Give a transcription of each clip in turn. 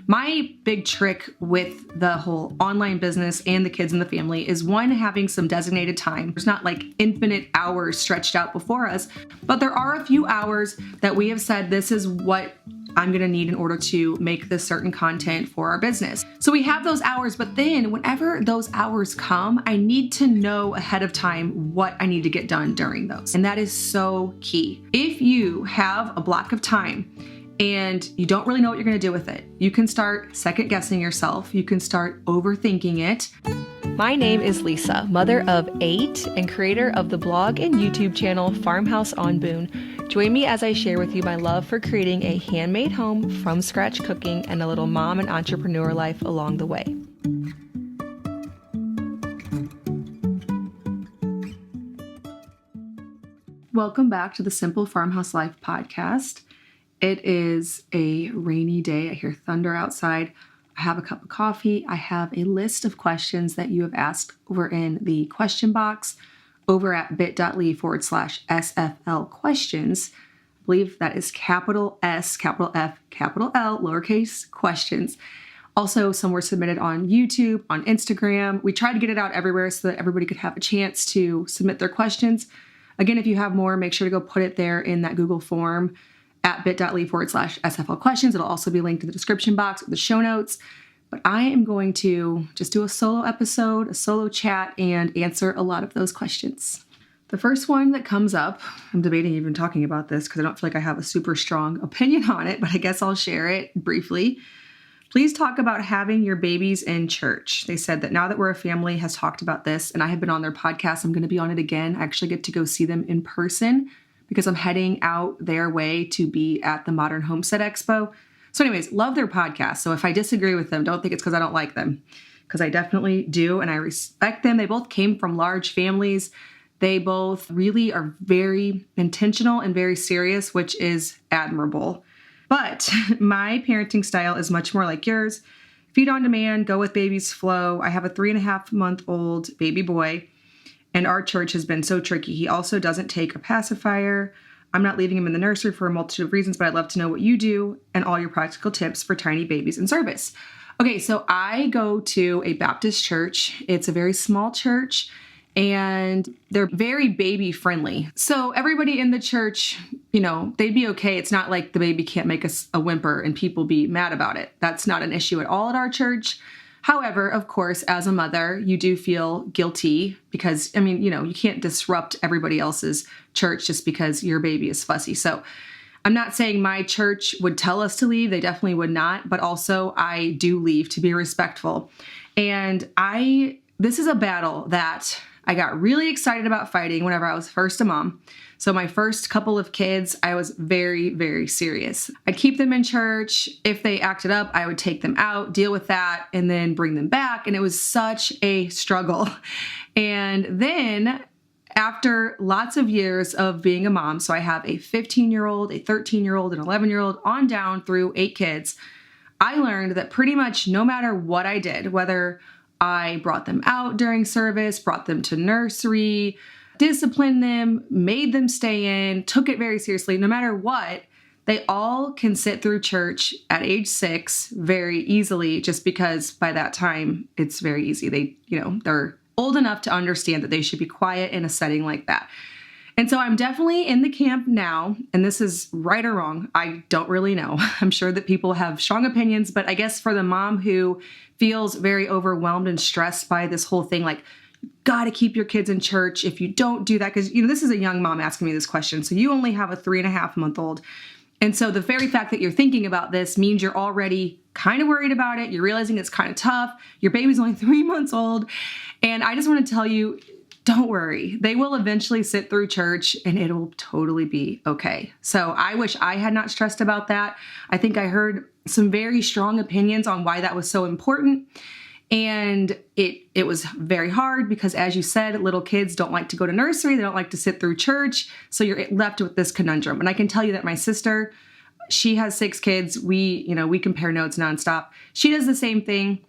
My big trick with the whole online business and the kids and the family is one, having some designated time. There's not like infinite hours stretched out before us, but there are a few hours that we have said this is what I'm going to need in order to make this certain content for our business. So we have those hours, but then whenever those hours come, I need to know ahead of time what I need to get done during those. And that is so key. If you have a block of time and you don't really know what you're going to do with it, you can start second guessing yourself. You can start overthinking it. My name is Lisa, mother of 8 and creator of the blog and YouTube channel Farmhouse on Boone. Join me as I share with you my love for creating a handmade home from scratch cooking and a little mom and entrepreneur life along the way. Welcome back to the Simple Farmhouse Life podcast. It is a rainy day. I hear thunder outside. I have a cup of coffee. I have a list of questions that you have asked over in the question box over at bit.ly/SFL questions. I believe that is capital S, capital F, capital L, lowercase questions. Also, some were submitted on YouTube, on Instagram. We tried to get it out everywhere so that everybody could have a chance to submit their questions. Again, if you have more, make sure to go put it there in that Google form at bit.ly/SFL questions. It'll also be linked in the description box with the show notes. But I am going to just do a solo episode, a solo chat, and answer a lot of those questions. The first one that comes up, I'm debating even talking about this because I don't feel like I have a super strong opinion on it, but I guess I'll share it briefly. Please talk about having your babies in church. They said that Now That We're a Family has talked about this, and I have been on their podcast. I'm going to be on it again. I actually get to go see them in person because I'm heading out their way to be at the Modern Homestead Expo. So anyways, love their podcast. So if I disagree with them, don't think it's because I don't like them, because I definitely do, and I respect them. They both came from large families. They both really are very intentional and very serious, which is admirable. But my parenting style is much more like yours. Feed on demand, go with baby's flow. I have a 3.5-month-old baby boy, and our church has been so tricky. He also doesn't take a pacifier. I'm not leaving him in the nursery for a multitude of reasons, but I'd love to know what you do and all your practical tips for tiny babies in service. Okay, so I go to a Baptist church. It's a very small church, and they're very baby friendly. So everybody in the church, they'd be okay. It's not like the baby can't make a whimper and people be mad about it. That's not an issue at all at our church. However, of course, as a mother, you do feel guilty because, you can't disrupt everybody else's church just because your baby is fussy. So I'm not saying my church would tell us to leave. They definitely would not. But also I do leave to be respectful. And this is a battle that I got really excited about fighting whenever I was first a mom. So my first couple of kids, I was very, very serious. I'd keep them in church. If they acted up, I would take them out, deal with that, and then bring them back. And it was such a struggle. And then after lots of years of being a mom, so I have a 15-year-old, a 13-year-old, an 11-year-old, on down through 8 kids, I learned that pretty much no matter what I did, whether I brought them out during service, brought them to nursery, disciplined them, made them stay in, took it very seriously, no matter what, they all can sit through church at age 6 very easily, just because by that time it's very easy. They're old enough to understand that they should be quiet in a setting like that. And so I'm definitely in the camp now, and this is right or wrong, I don't really know. I'm sure that people have strong opinions, but I guess for the mom who feels very overwhelmed and stressed by this whole thing, like, got to keep your kids in church. If you don't do that, because, this is a young mom asking me this question. So you only have a 3.5-month-old. And so the very fact that you're thinking about this means you're already kind of worried about it. You're realizing it's kind of tough. Your baby's only 3 months old. And I just want to tell you, don't worry. They will eventually sit through church and it will totally be okay. So I wish I had not stressed about that. I think I heard some very strong opinions on why that was so important. And it was very hard because, as you said, little kids don't like to go to nursery. They don't like to sit through church. So you're left with this conundrum. And I can tell you that my sister, she has 6 kids. We compare notes nonstop. She does the same thing.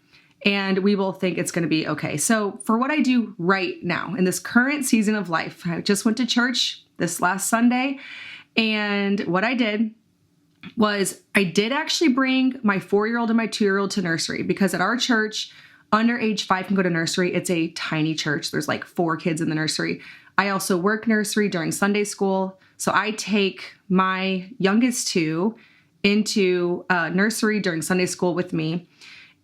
And we both think it's going to be okay. So for what I do right now in this current season of life, I just went to church this last Sunday. And what I did was I did actually bring my 4-year-old and my 2-year-old to nursery, because at our church, under age 5 can go to nursery. It's a tiny church. There's like 4 kids in the nursery. I also work nursery during Sunday school. So I take my youngest 2 into nursery during Sunday school with me.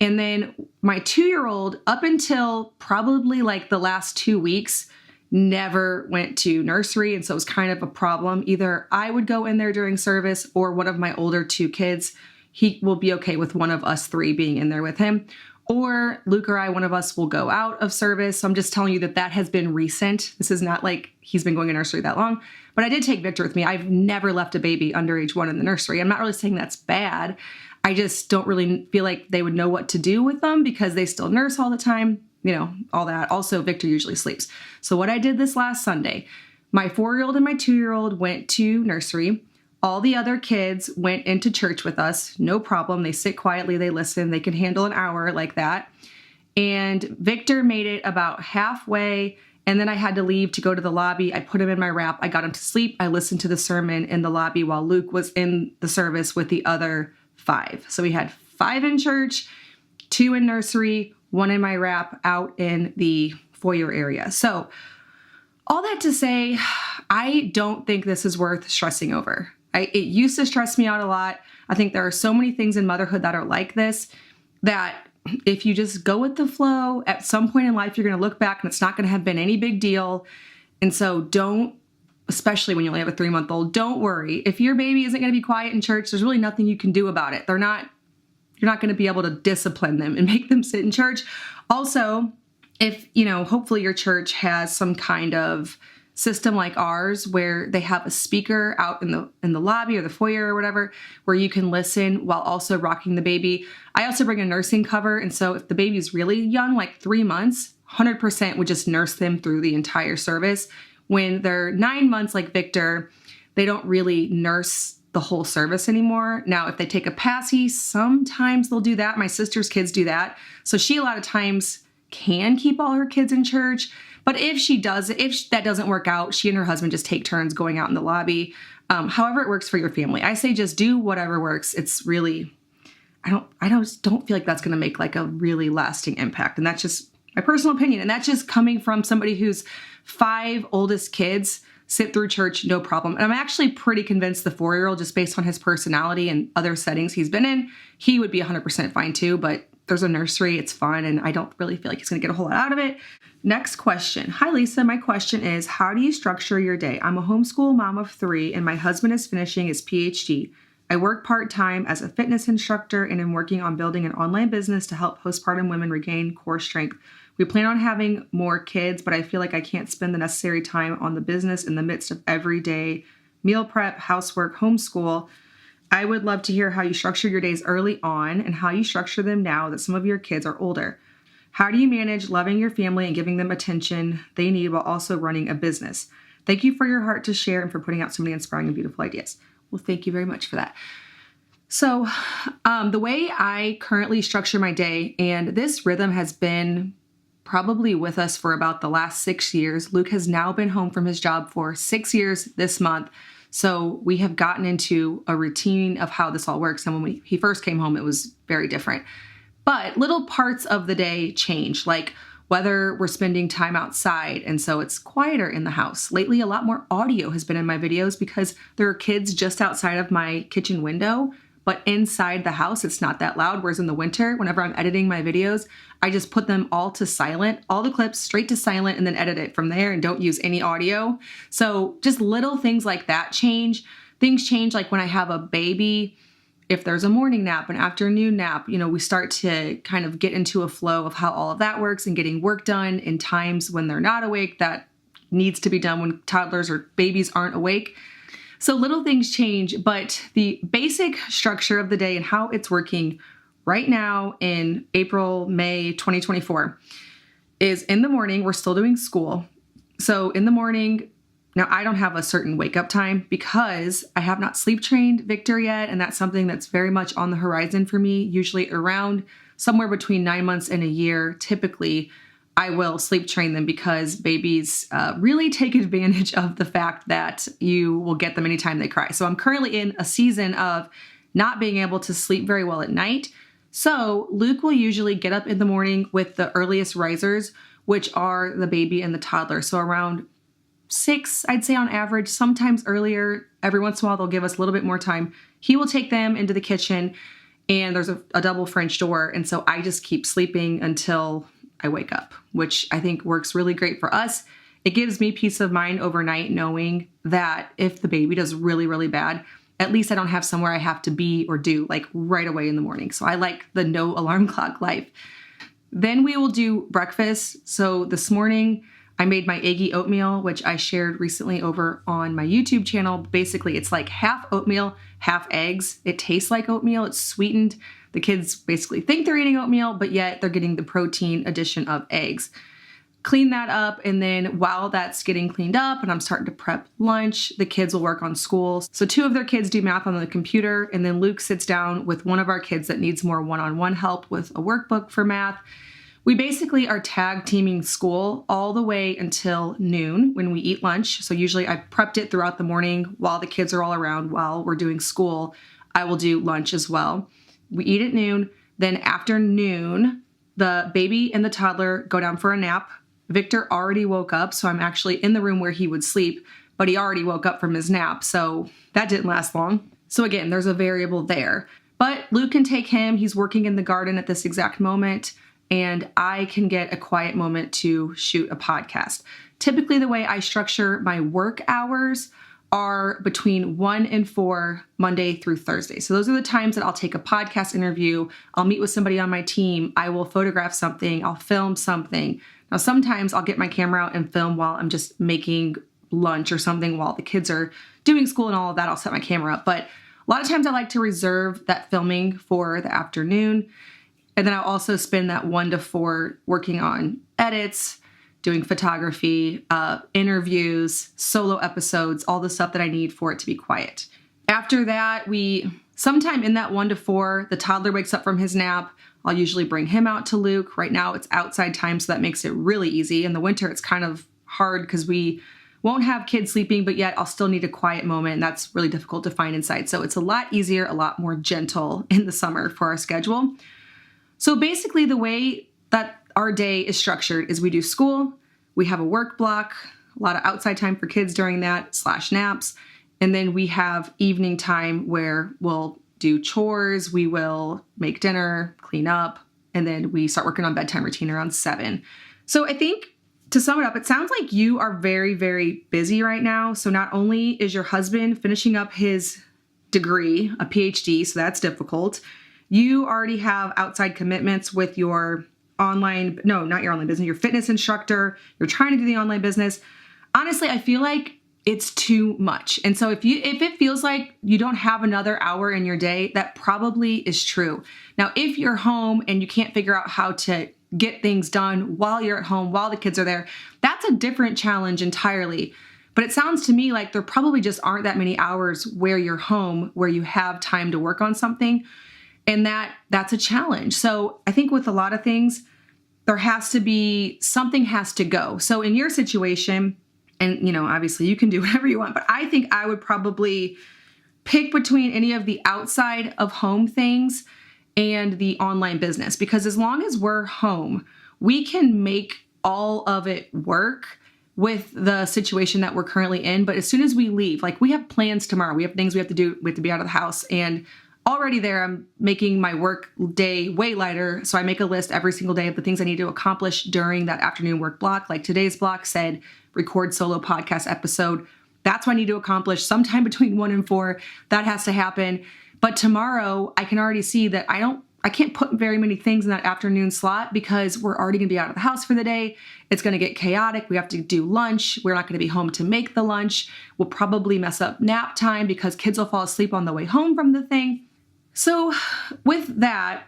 And then my 2-year-old, up until probably like the last 2 weeks, never went to nursery. And so it was kind of a problem. Either I would go in there during service, or one of my older 2 kids, he will be okay with one of us 3 being in there with him. Or Luke or I, one of us will go out of service. So I'm just telling you that has been recent. This is not like he's been going to nursery that long. But I did take Victor with me. I've never left a baby under age 1 in the nursery. I'm not really saying that's bad. I just don't really feel like they would know what to do with them, because they still nurse all the time, all that. Also, Victor usually sleeps. So what I did this last Sunday, my 4-year-old and my 2-year-old went to nursery. All the other kids went into church with us. No problem. They sit quietly. They listen. They can handle an hour like that. And Victor made it about halfway. And then I had to leave to go to the lobby. I put him in my wrap. I got him to sleep. I listened to the sermon in the lobby while Luke was in the service with the other 5. So we had 5 in church, 2 in nursery, 1 in my wrap out in the foyer area. So all that to say, I don't think this is worth stressing over. It used to stress me out a lot. I think there are so many things in motherhood that are like this, that if you just go with the flow, at some point in life, you're going to look back and it's not going to have been any big deal. And so don't, especially when you only have a 3-month-old, don't worry. If your baby isn't going to be quiet in church, there's really nothing you can do about it. You're not going to be able to discipline them and make them sit in church. Also, if, hopefully your church has some kind of system like ours, where they have a speaker out in the lobby or the foyer or whatever, where you can listen while also rocking the baby. I also bring a nursing cover. And so if the baby's really young, like 3 months, 100% would just nurse them through the entire service. When they're 9 months, like Victor, they don't really nurse the whole service anymore. Now, if they take a passy, sometimes they'll do that. My sister's kids do that. So she a lot of times can keep all her kids in church. But if that doesn't work out, she and her husband just take turns going out in the lobby. However it works for your family. I say just do whatever works. It's really, I don't feel like that's going to make like a really lasting impact. And that's just my personal opinion. And that's just coming from somebody whose 5 oldest kids sit through church, no problem. And I'm actually pretty convinced the 4-year-old, just based on his personality and other settings he's been in, he would be 100% fine too. But there's a nursery, it's fun, and I don't really feel like he's going to get a whole lot out of it. Next question. Hi, Lisa. My question is, how do you structure your day? I'm a homeschool mom of 3, and my husband is finishing his PhD. I work part-time as a fitness instructor and am working on building an online business to help postpartum women regain core strength. We plan on having more kids, but I feel like I can't spend the necessary time on the business in the midst of everyday meal prep, housework, homeschool. I would love to hear how you structure your days early on and how you structure them now that some of your kids are older. How do you manage loving your family and giving them attention they need while also running a business? Thank you for your heart to share and for putting out so many inspiring and beautiful ideas. Well, thank you very much for that. So the way I currently structure my day, and this rhythm has been probably with us for about the last 6 years. Luke has now been home from his job for 6 years this month. So we have gotten into a routine of how this all works. And when he first came home, it was very different. But little parts of the day change, like whether we're spending time outside, and so it's quieter in the house. Lately, a lot more audio has been in my videos because there are kids just outside of my kitchen window, but inside the house, it's not that loud. Whereas in the winter, whenever I'm editing my videos, I just put them all to silent, all the clips straight to silent, and then edit it from there and don't use any audio. So just little things like that change. Things change, like when I have a baby, if there's a morning nap, an afternoon nap, we start to kind of get into a flow of how all of that works and getting work done in times when they're not awake that needs to be done when toddlers or babies aren't awake. So little things change, but the basic structure of the day and how it's working right now in April, May 2024 is in the morning, we're still doing school. So in the morning, now I don't have a certain wake up time because I have not sleep trained Victor yet. And that's something that's very much on the horizon for me, usually around somewhere between 9 months and a year. Typically, I will sleep train them because babies really take advantage of the fact that you will get them anytime they cry. So I'm currently in a season of not being able to sleep very well at night. So Luke will usually get up in the morning with the earliest risers, which are the baby and the toddler. So around 6, I'd say on average, sometimes earlier. Every once in a while, they'll give us a little bit more time. He will take them into the kitchen, and there's a double French door. And so I just keep sleeping until I wake up, which I think works really great for us. It gives me peace of mind overnight knowing that if the baby does really, really bad, at least I don't have somewhere I have to be or do like right away in the morning. So I like the no alarm clock life. Then we will do breakfast. So this morning I made my eggy oatmeal, which I shared recently over on my YouTube channel. Basically, it's like half oatmeal, half eggs. It tastes like oatmeal. It's sweetened. The kids basically think they're eating oatmeal, but yet they're getting the protein addition of eggs. Clean that up, and then while that's getting cleaned up and I'm starting to prep lunch, the kids will work on school. So 2 of their kids do math on the computer, and then Luke sits down with one of our kids that needs more one-on-one help with a workbook for math. We basically are tag teaming school all the way until noon when we eat lunch. So usually I prepped it throughout the morning while the kids are all around. While we're doing school, I will do lunch as well. We eat at noon. Then after noon, the baby and the toddler go down for a nap. Victor already woke up, so I'm actually in the room where he would sleep, but he already woke up from his nap, so that didn't last long. So again, there's a variable there. But Luke can take him. He's working in the garden at this exact moment, and I can get a quiet moment to shoot a podcast. Typically, the way I structure my work hours are between 1 and 4, Monday through Thursday. So those are the times that I'll take a podcast interview. I'll meet with somebody on my team. I will photograph something. I'll film something. Now, sometimes I'll get my camera out and film while I'm just making lunch or something while the kids are doing school and all of that. I'll set my camera up. But a lot of times I like to reserve that filming for the afternoon. And then I'll also spend that 1 to 4 working on edits, doing photography, interviews, solo episodes, all the stuff that I need for it to be quiet. After that, sometime in that 1 to 4, the toddler wakes up from his nap. I'll usually bring him out to Luke. Right now it's outside time, so that makes it really easy. In the winter, it's kind of hard because we won't have kids sleeping, but yet I'll still need a quiet moment, and that's really difficult to find inside. So it's a lot easier, a lot more gentle in the summer for our schedule. So basically the way that our day is structured is we do school, we have a work block, a lot of outside time for kids during that / naps, and then we have evening time where we'll do chores, we will make dinner, clean up, and then we start working on bedtime routine around 7. So I think to sum it up, it sounds like you are very, very busy right now. So not only is your husband finishing up his degree, a PhD, so that's difficult. You already have outside commitments with your not your online business, your fitness instructor. You're trying to do the online business. Honestly, I feel like it's too much. And so if it feels like you don't have another hour in your day, that probably is true. Now, if you're home and you can't figure out how to get things done while you're at home, while the kids are there, that's a different challenge entirely. But it sounds to me like there probably just aren't that many hours where you're home, where you have time to work on something. And that's a challenge. So I think with a lot of things, something has to go. So in your situation, and, obviously you can do whatever you want, but I think I would probably pick between any of the outside of home things and the online business, because as long as we're home, we can make all of it work with the situation that we're currently in. But as soon as we leave, like we have plans tomorrow, we have things we have to do, we have to be out of the house, and already there, I'm making my work day way lighter. So I make a list every single day of the things I need to accomplish during that afternoon work block. Like today's block said, record solo podcast episode. That's what I need to accomplish sometime between 1 and 4. That has to happen. But tomorrow I can already see that I can't put very many things in that afternoon slot because we're already going to be out of the house for the day. It's going to get chaotic. We have to do lunch. We're not going to be home to make the lunch. We'll probably mess up nap time because kids will fall asleep on the way home from the thing. So with that,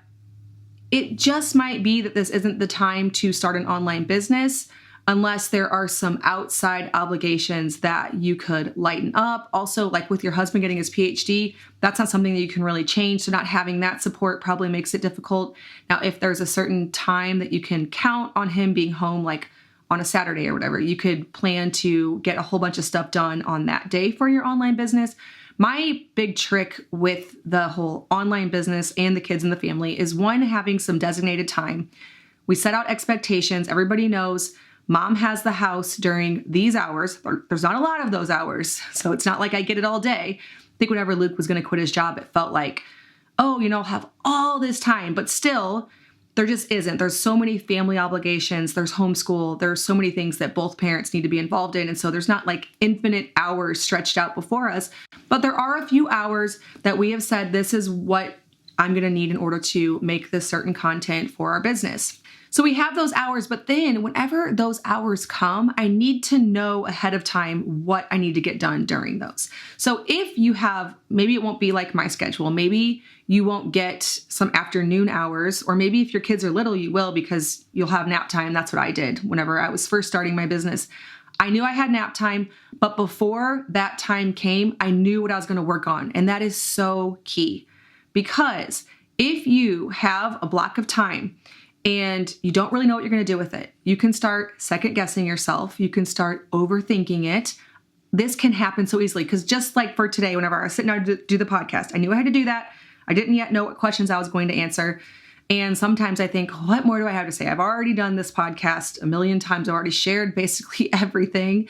it just might be that this isn't the time to start an online business unless there are some outside obligations that you could lighten up. Also, like with your husband getting his PhD, that's not something that you can really change. So not having that support probably makes it difficult. Now, if there's a certain time that you can count on him being home, like on a Saturday or whatever, you could plan to get a whole bunch of stuff done on that day for your online business. My big trick with the whole online business and the kids and the family is one, having some designated time. We set out expectations. Everybody knows mom has the house during these hours. There's not a lot of those hours, so it's not like I get it all day. I think whenever Luke was going to quit his job, it felt like, oh, I'll have all this time, but still, there just isn't. There's so many family obligations. There's homeschool. There's so many things that both parents need to be involved in. And so there's not like infinite hours stretched out before us, but there are a few hours that we have said, this is what I'm going to need in order to make this certain content for our business. So we have those hours, but then whenever those hours come, I need to know ahead of time what I need to get done during those. So if you have, maybe it won't be like my schedule. Maybe you won't get some afternoon hours, or maybe if your kids are little, you will, because you'll have nap time. That's what I did whenever I was first starting my business. I knew I had nap time, but before that time came, I knew what I was going to work on. And that is so key, because if you have a block of time and you don't really know what you're going to do with it, you can start second guessing yourself. You can start overthinking it. This can happen so easily, because just like for today, whenever I was sitting down to do the podcast, I knew I had to do that. I didn't yet know what questions I was going to answer. And sometimes I think, what more do I have to say? I've already done this podcast a million times. I've already shared basically everything.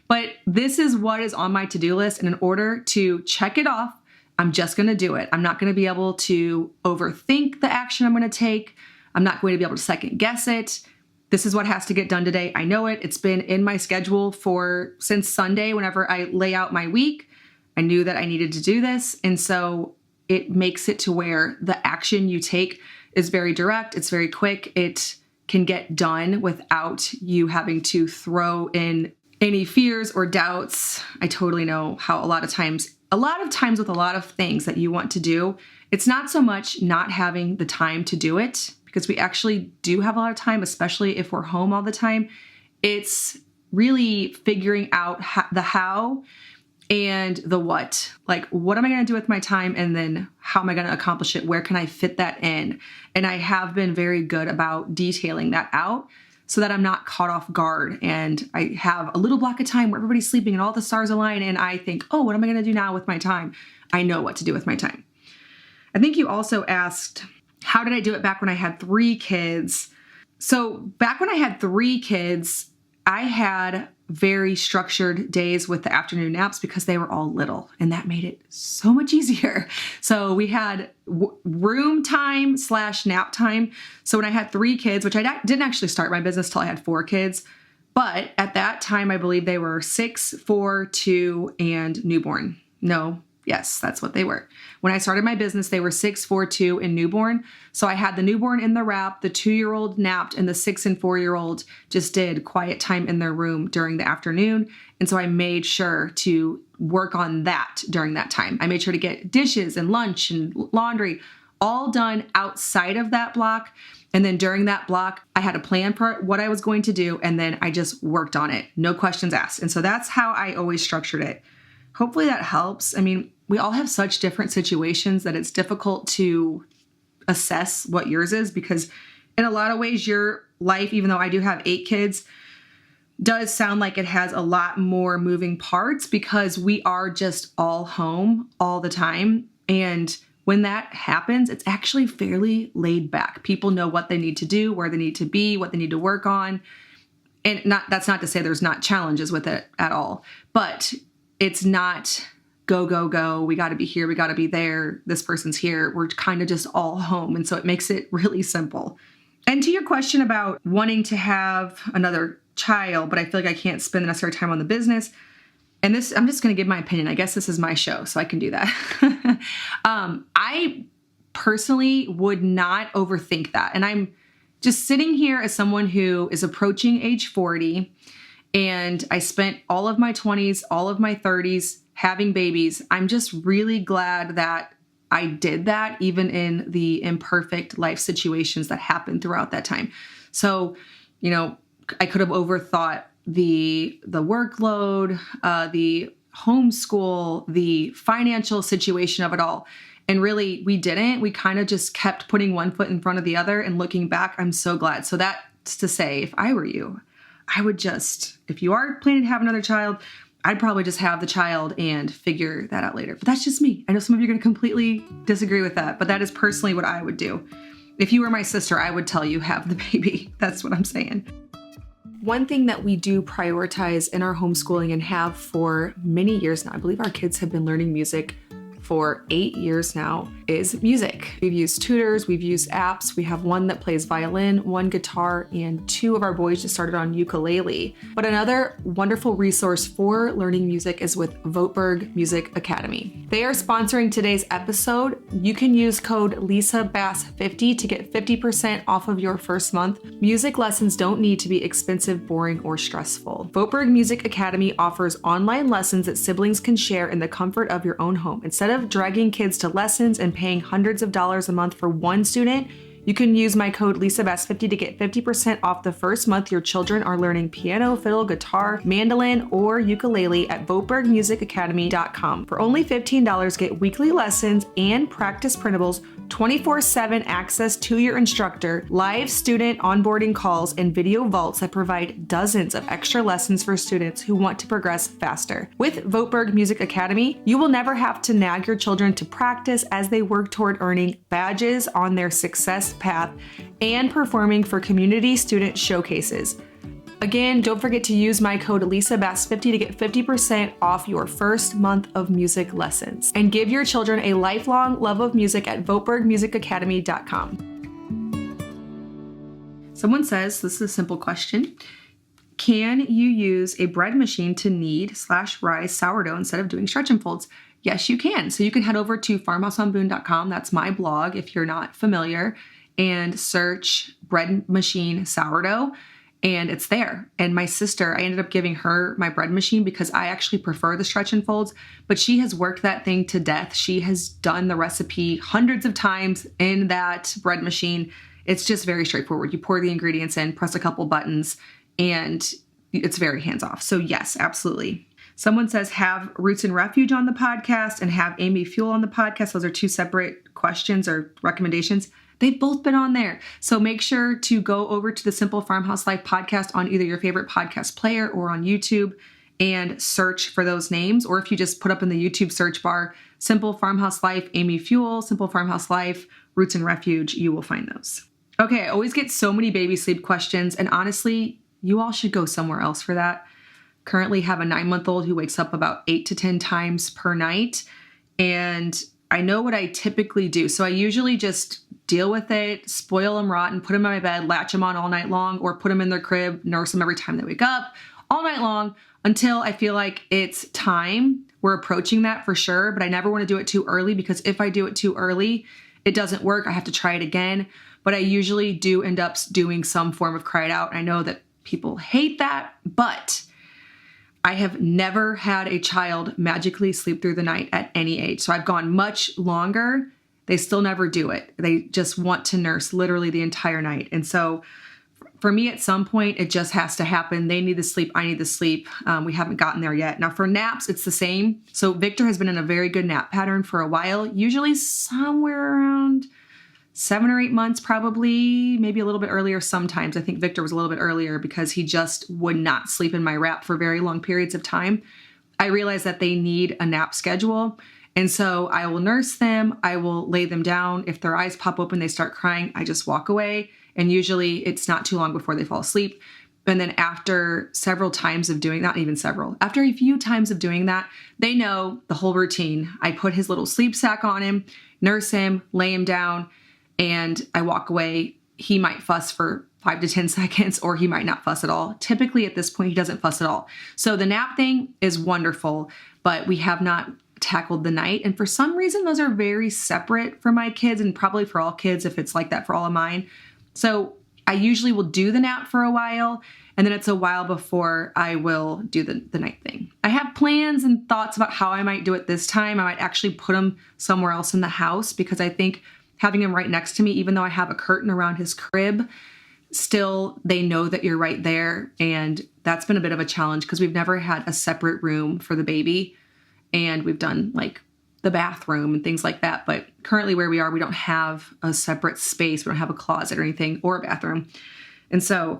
But this is what is on my to-do list. And in order to check it off, I'm just going to do it. I'm not going to be able to overthink the action I'm going to take. I'm not going to be able to second guess it. This is what has to get done today. I know it. It's been in my schedule since Sunday. Whenever I lay out my week, I knew that I needed to do this. And so it makes it to where the action you take is very direct. It's very quick. It can get done without you having to throw in any fears or doubts. I totally know how a lot of times with a lot of things that you want to do, it's not so much not having the time to do it, because we actually do have a lot of time, especially if we're home all the time. It's really figuring out the how and the what. Like, what am I going to do with my time? And then how am I going to accomplish it? Where can I fit that in? And I have been very good about detailing that out so that I'm not caught off guard. And I have a little block of time where everybody's sleeping and all the stars align. And I think, oh, what am I going to do now with my time? I know what to do with my time. I think you also asked, how did I do it back when I had 3 kids? So back when I had 3 kids, I had very structured days with the afternoon naps because they were all little, and that made it so much easier. So we had room time / nap time. So when I had 3 kids, which I didn't actually start my business till I had 4 kids, but at that time, I believe they were 6, 4, 2, and newborn. Yes, that's what they were. When I started my business, they were 6, 4, 2, and newborn. So I had the newborn in the wrap, the 2-year-old napped, and the 6 and 4-year-old just did quiet time in their room during the afternoon. And so I made sure to work on that during that time. I made sure to get dishes and lunch and laundry all done outside of that block. And then during that block, I had a plan for what I was going to do, and then I just worked on it. No questions asked. And so that's how I always structured it. Hopefully that helps. I mean, we all have such different situations that it's difficult to assess what yours is, because in a lot of ways, your life, even though I do have 8 kids, does sound like it has a lot more moving parts because we are just all home all the time. And when that happens, it's actually fairly laid back. People know what they need to do, where they need to be, what they need to work on. And that's not to say there's not challenges with it at all, but it's not go, go, go. We got to be here. We got to be there. This person's here. We're kind of just all home. And so it makes it really simple. And to your question about wanting to have another child, but I feel like I can't spend the necessary time on the business. And this, I'm just going to give my opinion. I guess this is my show, so I can do that. I personally would not overthink that. And I'm just sitting here as someone who is approaching age 40. And I spent all of my 20s, all of my 30s having babies. I'm just really glad that I did that, even in the imperfect life situations that happened throughout that time. So, I could have overthought the workload, the homeschool, the financial situation of it all. And really, we didn't. We kind of just kept putting one foot in front of the other. And looking back, I'm so glad. So that's to say, if I were you, I would just, if you are planning to have another child, I'd probably just have the child and figure that out later. But that's just me. I know some of you are going to completely disagree with that, but that is personally what I would do. If you were my sister, I would tell you have the baby. That's what I'm saying. One thing that we do prioritize in our homeschooling and have for many years now, I believe our kids have been learning music for 8 years now, is music. We've used tutors, we've used apps. We have one that plays violin, one guitar, and 2 of our boys just started on ukulele. But another wonderful resource for learning music is with Voteberg Music Academy. They are sponsoring today's episode. You can use code LisaBass50 to get 50% off of your first month. Music lessons don't need to be expensive, boring, or stressful. Voteberg Music Academy offers online lessons that siblings can share in the comfort of your own home. Instead of dragging kids to lessons and paying hundreds of dollars a month for one student, you can use my code LisaBass50 to get 50% off the first month your children are learning piano, fiddle, guitar, mandolin, or ukulele at VotebergMusicAcademy.com. For only $15, get weekly lessons and practice printables, 24/7 access to your instructor, live student onboarding calls, and video vaults that provide dozens of extra lessons for students who want to progress faster. With Voteberg Music Academy, you will never have to nag your children to practice as they work toward earning badges on their success path and performing for community student showcases. Again, don't forget to use my code LisaBass50 to get 50% off your first month of music lessons. And give your children a lifelong love of music at VotebergMusicAcademy.com. Someone says, this is a simple question. Can you use a bread machine to knead/rise sourdough instead of doing stretch and folds? Yes, you can. So you can head over to farmhouseonboone.com. That's my blog if you're not familiar, and search bread machine sourdough. And it's there. And my sister, I ended up giving her my bread machine because I actually prefer the stretch and folds, but she has worked that thing to death. She has done the recipe hundreds of times in that bread machine. It's just very straightforward. You pour the ingredients in, press a couple buttons, and it's very hands-off. So yes, absolutely. Someone says, have Roots and Refuge on the podcast and have Amy Fuel on the podcast. Those are 2 separate questions or recommendations. They've both been on there. So make sure to go over to the Simple Farmhouse Life podcast on either your favorite podcast player or on YouTube and search for those names. Or if you just put up in the YouTube search bar, Simple Farmhouse Life, Amy Fuel, Simple Farmhouse Life, Roots and Refuge, you will find those. Okay, I always get so many baby sleep questions, and honestly, you all should go somewhere else for that. Currently have a 9-month-old who wakes up about 8 to 10 times per night, and I know what I typically do. So I usually just deal with it, spoil them rotten, put them in my bed, latch them on all night long, or put them in their crib, nurse them every time they wake up, all night long until I feel like it's time. We're approaching that for sure, but I never want to do it too early because if I do it too early, it doesn't work. I have to try it again. But I usually do end up doing some form of cry it out. I know that people hate that, but I have never had a child magically sleep through the night at any age. So I've gone much longer. They still never do it. They just want to nurse literally the entire night. And so for me, at some point, it just has to happen. They need to sleep. I need to sleep. We haven't gotten there yet. Now for naps, it's the same. So Victor has been in a very good nap pattern for a while, usually somewhere around 7 or 8 months, probably, maybe a little bit earlier sometimes. I think Victor was a little bit earlier because he just would not sleep in my wrap for very long periods of time. I realized that they need a nap schedule. And so I will nurse them. I will lay them down. If their eyes pop open, they start crying, I just walk away. And usually it's not too long before they fall asleep. And then after several times of doing that, even several, after a few times of doing that, they know the whole routine. I put his little sleep sack on him, nurse him, lay him down, and I walk away. He might fuss for 5 to 10 seconds, or he might not fuss at all. Typically at this point, he doesn't fuss at all. So the nap thing is wonderful, but we have not tackled the night. And for some reason, those are very separate for my kids and probably for all kids if it's like that for all of mine. So I usually will do the nap for a while, and then it's a while before I will do the night thing. I have plans and thoughts about how I might do it this time. I might actually put him somewhere else in the house because I think having him right next to me, even though I have a curtain around his crib, still they know that you're right there. And that's been a bit of a challenge because we've never had a separate room for the baby. And we've done like the bathroom and things like that. But currently where we are, we don't have a separate space. We don't have a closet or anything or a bathroom. And so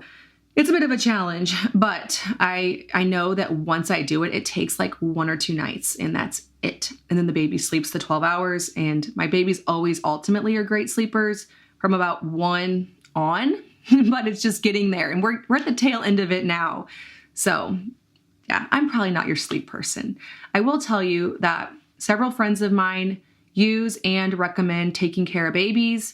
It's a bit of a challenge, but I know that once I do it, it takes like 1 or 2 nights and that's it. And then the baby sleeps the 12 hours and my babies always ultimately are great sleepers from about 1 on, but it's just getting there and we're at the tail end of it now. So yeah, I'm probably not your sleep person. I will tell you that several friends of mine use and recommend taking care of babies.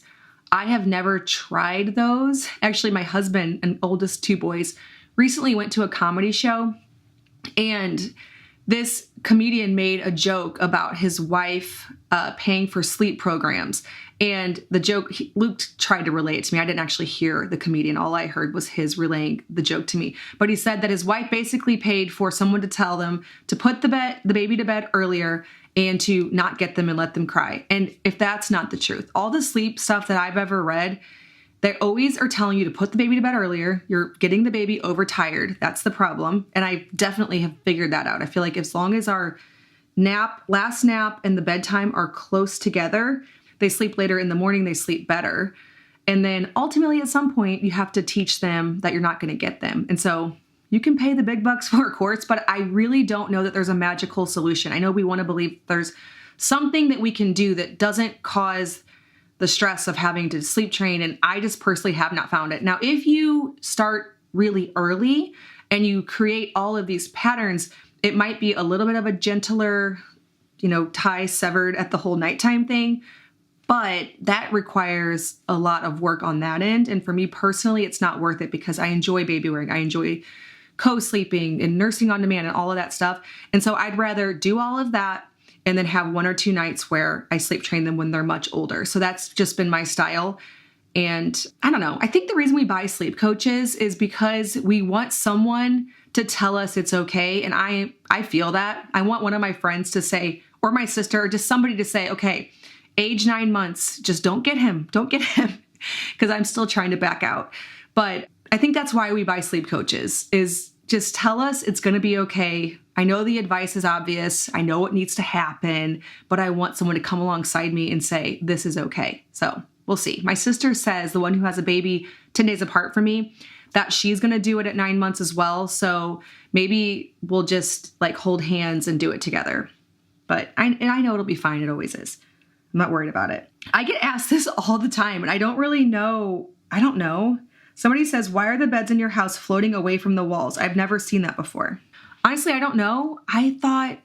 I have never tried those. Actually, my husband and oldest 2 boys recently went to a comedy show, and this comedian made a joke about his wife paying for sleep programs. And the joke, Luke tried to relay it to me. I didn't actually hear the comedian. All I heard was his relaying the joke to me. But he said that his wife basically paid for someone to tell them to put the baby to bed earlier and to not get them and let them cry. And if that's not the truth, all the sleep stuff that I've ever read, they always are telling you to put the baby to bed earlier. You're getting the baby overtired. That's the problem. And I definitely have figured that out. I feel like as long as our last nap and the bedtime are close together, they sleep later in the morning, they sleep better. And then ultimately at some point you have to teach them that you're not going to get them. And so you can pay the big bucks for a course, but I really don't know that there's a magical solution. I know we want to believe there's something that we can do that doesn't cause the stress of having to sleep train, and I just personally have not found it. Now, if you start really early and you create all of these patterns, it might be a little bit of a gentler, tie severed at the whole nighttime thing, but that requires a lot of work on that end. And for me personally, it's not worth it because I enjoy baby wearing. I enjoy co-sleeping and nursing on demand and all of that stuff. And so I'd rather do all of that and then have 1 or 2 nights where I sleep train them when they're much older. So that's just been my style. And I don't know, I think the reason we buy sleep coaches is because we want someone to tell us it's okay. And I feel that. I want one of my friends to say, or my sister, or just somebody to say, okay, age 9 months, just don't get him, because I'm still trying to back out. But I think that's why we buy sleep coaches, is just tell us it's going to be okay. I know the advice is obvious. I know what needs to happen, but I want someone to come alongside me and say, this is okay. So we'll see. My sister says, the one who has a baby 10 days apart from me, that she's going to do it at 9 months as well. So maybe we'll just hold hands and do it together. But I know it'll be fine. It always is. I'm not worried about it. I get asked this all the time and I don't really know. I don't know. Somebody says, why are the beds in your house floating away from the walls? I've never seen that before. Honestly, I don't know. I thought,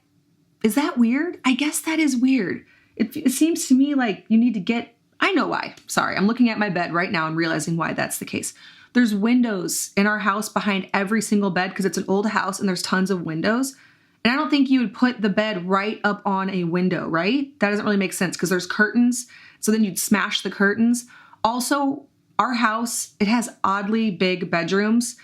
is that weird? I guess that is weird. It seems to me like you need to I know why. Sorry, I'm looking at my bed right now and realizing why that's the case. There's windows in our house behind every single bed because it's an old house and there's tons of windows. And I don't think you would put the bed right up on a window, right? That doesn't really make sense because there's curtains. So then you'd smash the curtains. Also, our house, it has oddly big bedrooms.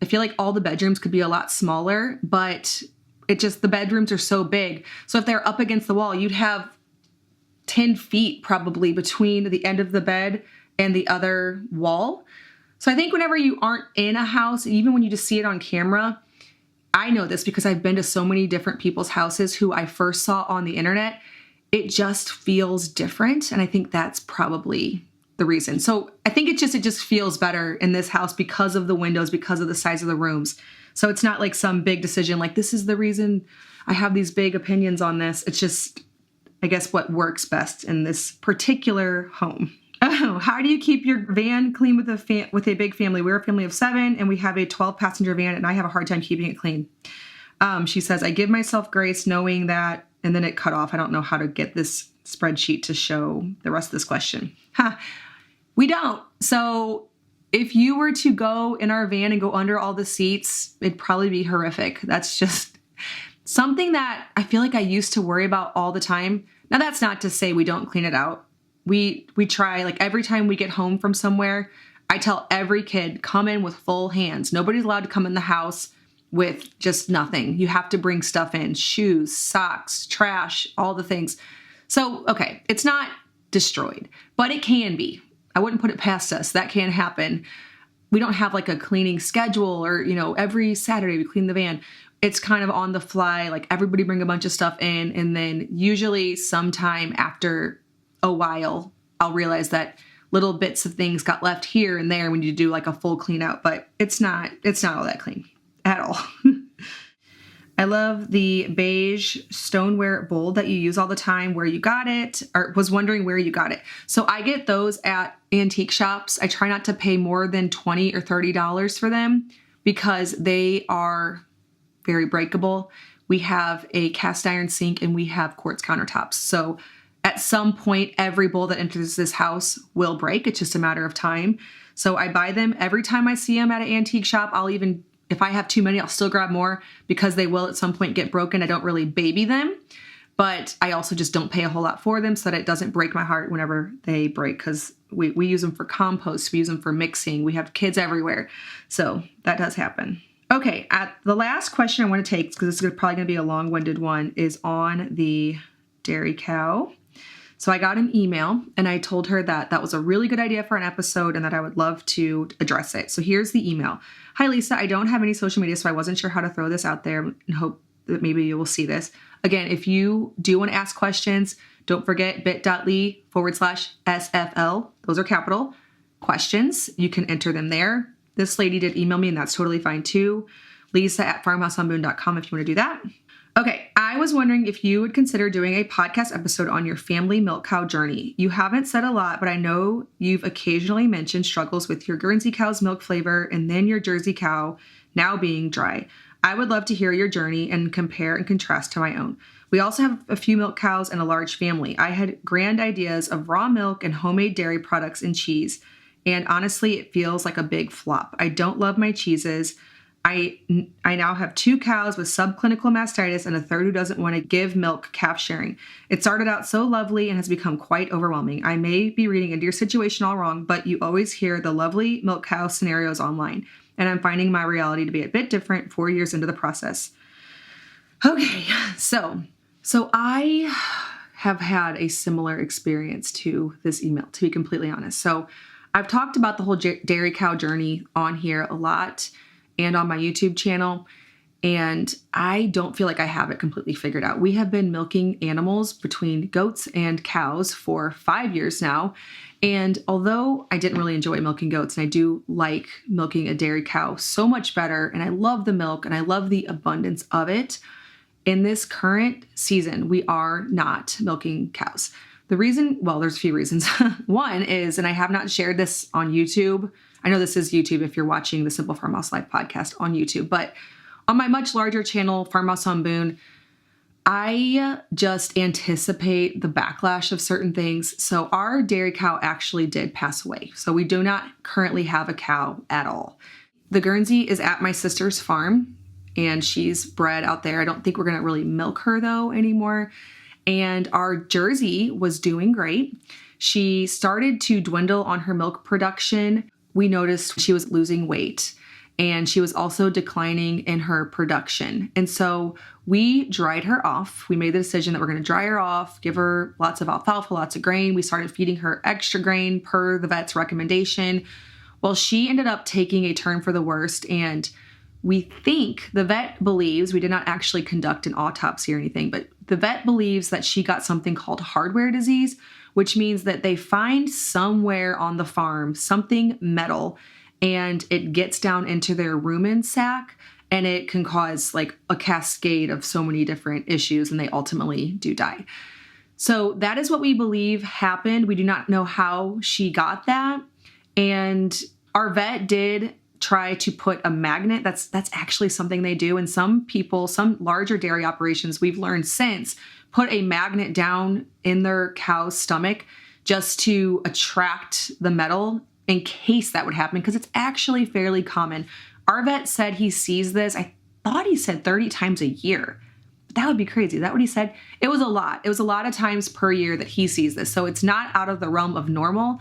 I feel like all the bedrooms could be a lot smaller, but the bedrooms are so big. So if they're up against the wall, you'd have 10 feet probably between the end of the bed and the other wall. So I think whenever you aren't in a house, even when you just see it on camera, I know this because I've been to so many different people's houses who I first saw on the internet. It just feels different. And I think that's probably the reason. So I think it just feels better in this house because of the windows, because of the size of the rooms. So it's not like some big decision, like this is the reason I have these big opinions on this. It's just, I guess, what works best in this particular home. Oh, how do you keep your van clean with a big family? We're a family of 7 and we have a 12-passenger van and I have a hard time keeping it clean. She says, I give myself grace knowing that, and then it cut off. I don't know how to get this spreadsheet to show the rest of this question. We don't. So if you were to go in our van and go under all the seats, it'd probably be horrific. That's just something that I feel like I used to worry about all the time. Now, that's not to say we don't clean it out. We try, every time we get home from somewhere, I tell every kid, come in with full hands. Nobody's allowed to come in the house with just nothing. You have to bring stuff in, shoes, socks, trash, all the things. So, okay, it's not destroyed, but it can be. I wouldn't put it past us. That can happen. We don't have a cleaning schedule or, every Saturday we clean the van. It's kind of on the fly, everybody bring a bunch of stuff in. And then usually sometime after a while, I'll realize that little bits of things got left here and there when you do like a full clean out, but it's not all that clean at all. I love the beige stoneware bowl that you use all the time, where you got it, or was wondering where you got it. So I get those at antique shops. I try not to pay more than $20 or $30 for them because they are very breakable. We have a cast iron sink and we have quartz countertops. So at some point, every bowl that enters this house will break. It's just a matter of time. So I buy them every time I see them at an antique shop. I'll even, if I have too many, I'll still grab more because they will at some point get broken. I don't really baby them, but I also just don't pay a whole lot for them so that it doesn't break my heart whenever they break, because we use them for compost. We use them for mixing. We have kids everywhere. So that does happen. Okay, the last question I want to take, because this is probably going to be a long-winded one, is on the dairy cow. So I got an email and I told her that that was a really good idea for an episode and that I would love to address it. So here's the email. Hi, Lisa. I don't have any social media, so I wasn't sure how to throw this out there and hope that maybe you will see this. Again, if you do want to ask questions, don't forget bit.ly/SFL. Those are capital questions. You can enter them there. This lady did email me and that's totally fine too. Lisa@farmhouseonboone.com if you want to do that. Okay, I was wondering if you would consider doing a podcast episode on your family milk cow journey. You haven't said a lot, but I know you've occasionally mentioned struggles with your Guernsey cow's milk flavor and then your Jersey cow now being dry. I would love to hear your journey and compare and contrast to my own. We also have a few milk cows and a large family. I had grand ideas of raw milk and homemade dairy products and cheese, and honestly, it feels like a big flop. I don't love my cheeses. I now have 2 cows with subclinical mastitis and a third who doesn't want to give milk calf sharing. It started out so lovely and has become quite overwhelming. I may be reading into your situation all wrong, but you always hear the lovely milk cow scenarios online, and I'm finding my reality to be a bit different 4 years into the process. Okay, so I have had a similar experience to this email, to be completely honest. So I've talked about the whole dairy cow journey on here a lot and on my YouTube channel, and I don't feel like I have it completely figured out. We have been milking animals between goats and cows for 5 years now, and although I didn't really enjoy milking goats, and I do like milking a dairy cow so much better, and I love the milk, and I love the abundance of it, in this current season, we are not milking cows. The reason, well, there's a few reasons. One is, and I have not shared this on YouTube. I know this is YouTube if you're watching the Simple Farmhouse Life podcast on YouTube, but on my much larger channel, Farmhouse on Boone, I just anticipate the backlash of certain things. So our dairy cow actually did pass away. So we do not currently have a cow at all. The Guernsey is at my sister's farm and she's bred out there. I don't think we're going to really milk her though anymore. And our Jersey was doing great. She started to dwindle on her milk production. We noticed she was losing weight and she was also declining in her production. And so we dried her off. We made the decision that we're going to dry her off, give her lots of alfalfa, lots of grain. We started feeding her extra grain per the vet's recommendation. Well, she ended up taking a turn for the worst, and we think the vet believes, we did not actually conduct an autopsy or anything, but the vet believes that she got something called hardware disease, which means that they find somewhere on the farm something metal and it gets down into their rumen sac and it can cause like a cascade of so many different issues and they ultimately do die. So that is what we believe happened. We do not know how she got that. And our vet did try to put a magnet. That's actually something they do. And some people, some larger dairy operations, we've learned since, put a magnet down in their cow's stomach just to attract the metal in case that would happen, because it's actually fairly common. Our vet said he sees this. I thought he said 30 times a year. But that would be crazy. Is that what he said? It was a lot. It was a lot of times per year that he sees this. So it's not out of the realm of normal.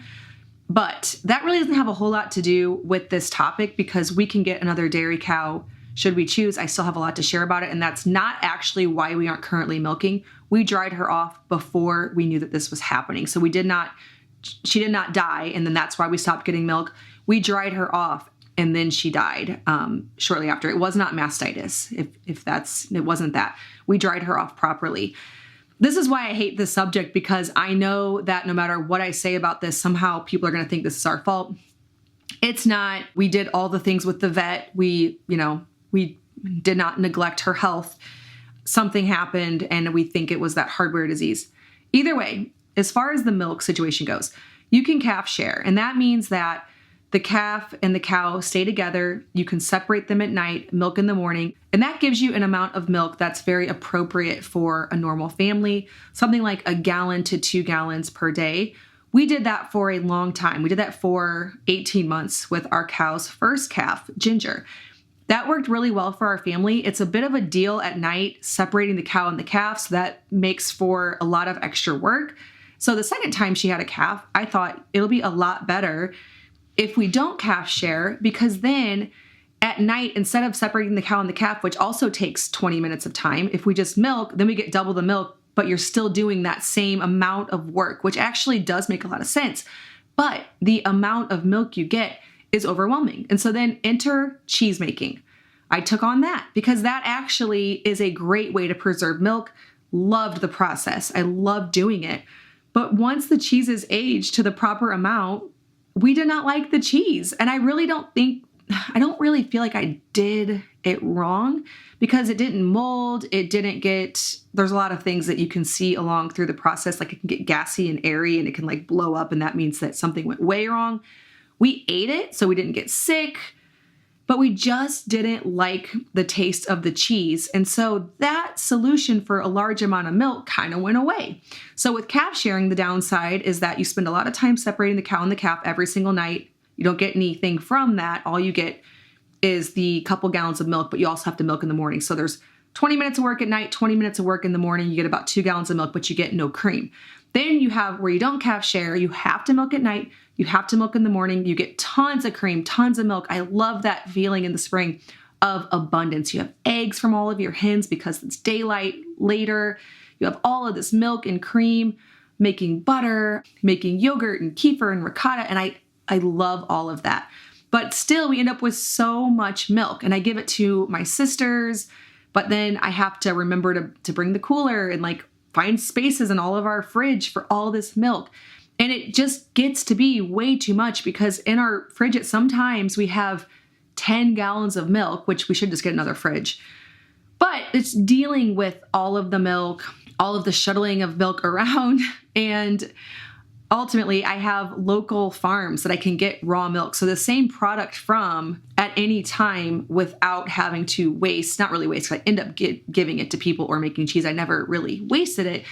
But that really doesn't have a whole lot to do with this topic because we can get another dairy cow should we choose. I still have a lot to share about it. And that's not actually why we aren't currently milking. We dried her off before we knew that this was happening. So she did not die. And then that's why we stopped getting milk. We dried her off and then she died shortly after. It was not mastitis. It wasn't that. We dried her off properly. This is why I hate this subject, because I know that no matter what I say about this, somehow people are going to think this is our fault. It's not. We did all the things with the vet. We did not neglect her health. Something happened and we think it was that hardware disease. Either way, as far as the milk situation goes, you can calf share. And that means that the calf and the cow stay together. You can separate them at night, milk in the morning. And that gives you an amount of milk that's very appropriate for a normal family, something like 1 gallon to 2 gallons per day. We did that for a long time. We did that for 18 months with our cow's first calf, Ginger. That worked really well for our family. It's a bit of a deal at night separating the cow and the calf, so that makes for a lot of extra work. So the second time she had a calf, I thought it'll be a lot better if we don't calf share, because then at night, instead of separating the cow and the calf, which also takes 20 minutes of time, if we just milk, then we get double the milk, but you're still doing that same amount of work, which actually does make a lot of sense. But the amount of milk you get is overwhelming. And so then enter cheese making. I took on that because that actually is a great way to preserve milk. Loved the process. I loved doing it. But once the cheese is aged to the proper amount, we did not like the cheese. And I don't really feel like I did it wrong, because it didn't mold. There's a lot of things that you can see along through the process. Like it can get gassy and airy and it can like blow up. And that means that something went way wrong. We ate it, so we didn't get sick, but we just didn't like the taste of the cheese. And so that solution for a large amount of milk kind of went away. So with calf sharing, the downside is that you spend a lot of time separating the cow and the calf every single night. You don't get anything from that. All you get is the couple gallons of milk, but you also have to milk in the morning. So there's 20 minutes of work at night, 20 minutes of work in the morning. You get about 2 gallons of milk, but you get no cream. Then you have where you don't calf share, you have to milk at night, you have to milk in the morning, you get tons of cream, tons of milk. I love that feeling in the spring of abundance. You have eggs from all of your hens because it's daylight later. You have all of this milk and cream, making butter, making yogurt and kefir and ricotta, and I love all of that. But still, we end up with so much milk, and I give it to my sisters, but then I have to remember to bring the cooler and like find spaces in all of our fridge for all this milk. And it just gets to be way too much, because in our fridge at sometimes we have 10 gallons of milk, which we should just get another fridge. But it's dealing with all of the milk, all of the shuttling of milk around, and ultimately, I have local farms that I can get raw milk. So the same product from at any time without having to waste, not really waste, because I end up giving it to people or making cheese. I never really wasted it,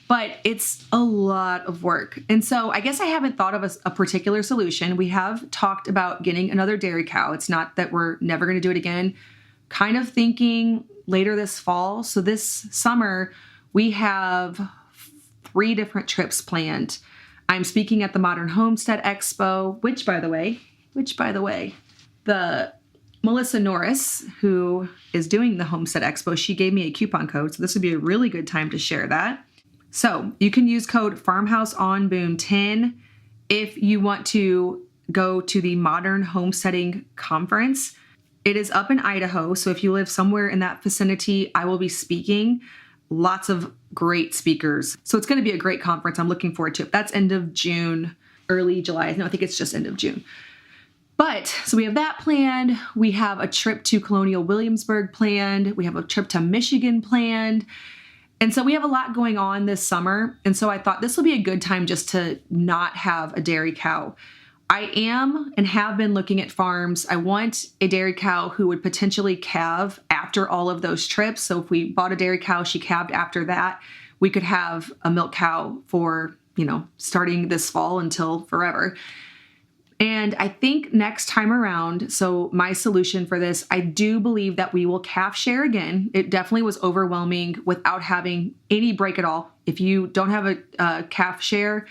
but it's a lot of work. And so I guess I haven't thought of a particular solution. We have talked about getting another dairy cow. It's not that we're never going to do it again. Kind of thinking later this fall. So this summer, we have 3 different trips planned. I'm speaking at the Modern Homestead Expo, which by the way, the Melissa Norris, who is doing the Homestead Expo, she gave me a coupon code. So this would be a really good time to share that. So you can use code Farmhouse on Boone 10 if you want to go to the Modern Homesteading Conference. It is up in Idaho. So if you live somewhere in that vicinity, I will be speaking. Lots of great speakers. So it's going to be a great conference. I'm looking forward to it. That's end of June, early July. No, I think it's just end of June. But so we have that planned. We have a trip to Colonial Williamsburg planned. We have a trip to Michigan planned. And so we have a lot going on this summer. And so I thought this will be a good time just to not have a dairy cow. I am and have been looking at farms. I want a dairy cow who would potentially calve after all of those trips. So if we bought a dairy cow, she calved after that, we could have a milk cow for, starting this fall until forever. And I think next time around, so my solution for this, I do believe that we will calf share again. It definitely was overwhelming without having any break at all. If you don't have a calf share,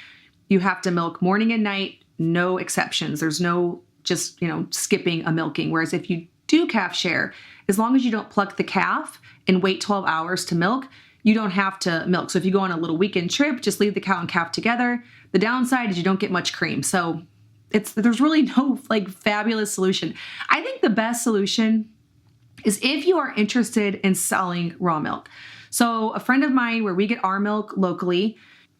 you have to milk morning and night. No exceptions. There's no just, skipping a milking. Whereas if you do calf share, as long as you don't pluck the calf and wait 12 hours to milk, you don't have to milk. So if you go on a little weekend trip, just leave the cow and calf together. The downside is you don't get much cream. So there's really no fabulous solution. I think the best solution is if you are interested in selling raw milk. So a friend of mine where we get our milk locally,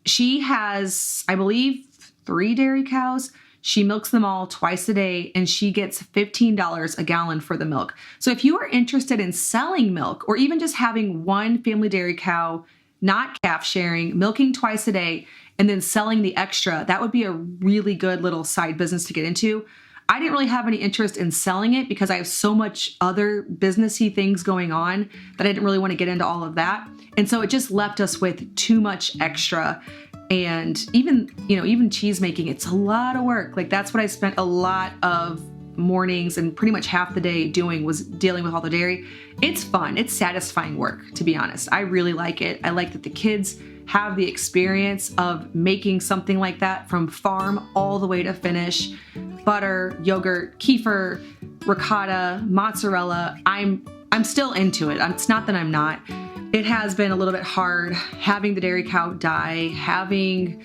she has, I believe, 3 dairy cows. She milks them all twice a day and she gets $15 a gallon for the milk. So if you are interested in selling milk or even just having one family dairy cow, not calf sharing, milking twice a day, and then selling the extra, that would be a really good little side business to get into. I didn't really have any interest in selling it because I have so much other businessy things going on that I didn't really want to get into all of that. And so it just left us with too much extra. And even cheese making, it's a lot of work. Like that's what I spent a lot of mornings and pretty much half the day doing, was dealing with all the dairy. It's fun. It's satisfying work, to be honest. I really like it. I like that the kids have the experience of making something like that from farm all the way to finish. Butter, yogurt, kefir, ricotta, mozzarella. I'm still into it. It's not that I'm not. It has been a little bit hard having the dairy cow die, having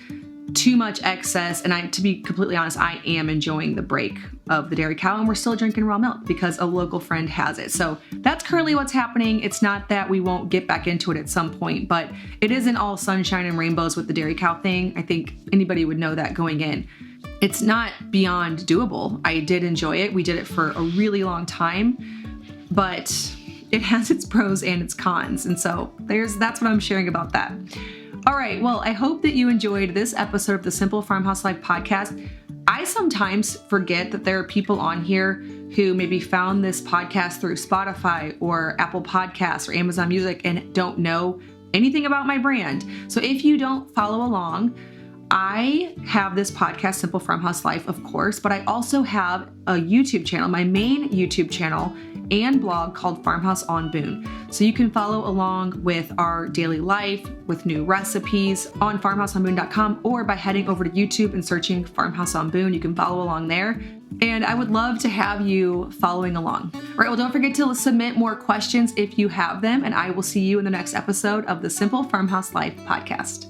too much excess. And to be completely honest, I am enjoying the break of the dairy cow, and we're still drinking raw milk because a local friend has it. So that's currently what's happening. It's not that we won't get back into it at some point, but it isn't all sunshine and rainbows with the dairy cow thing. I think anybody would know that going in. It's not beyond doable. I did enjoy it. We did it for a really long time, but it has its pros and its cons. And so that's what I'm sharing about that. All right. Well, I hope that you enjoyed this episode of the Simple Farmhouse Life podcast. I sometimes forget that there are people on here who maybe found this podcast through Spotify or Apple Podcasts or Amazon Music and don't know anything about my brand. So if you don't follow along, I have this podcast, Simple Farmhouse Life, of course, but I also have a YouTube channel, my main YouTube channel and blog called Farmhouse on Boone. So you can follow along with our daily life, with new recipes on farmhouseonboone.com, or by heading over to YouTube and searching Farmhouse on Boone. You can follow along there. And I would love to have you following along. All right, well, don't forget to submit more questions if you have them, and I will see you in the next episode of the Simple Farmhouse Life podcast.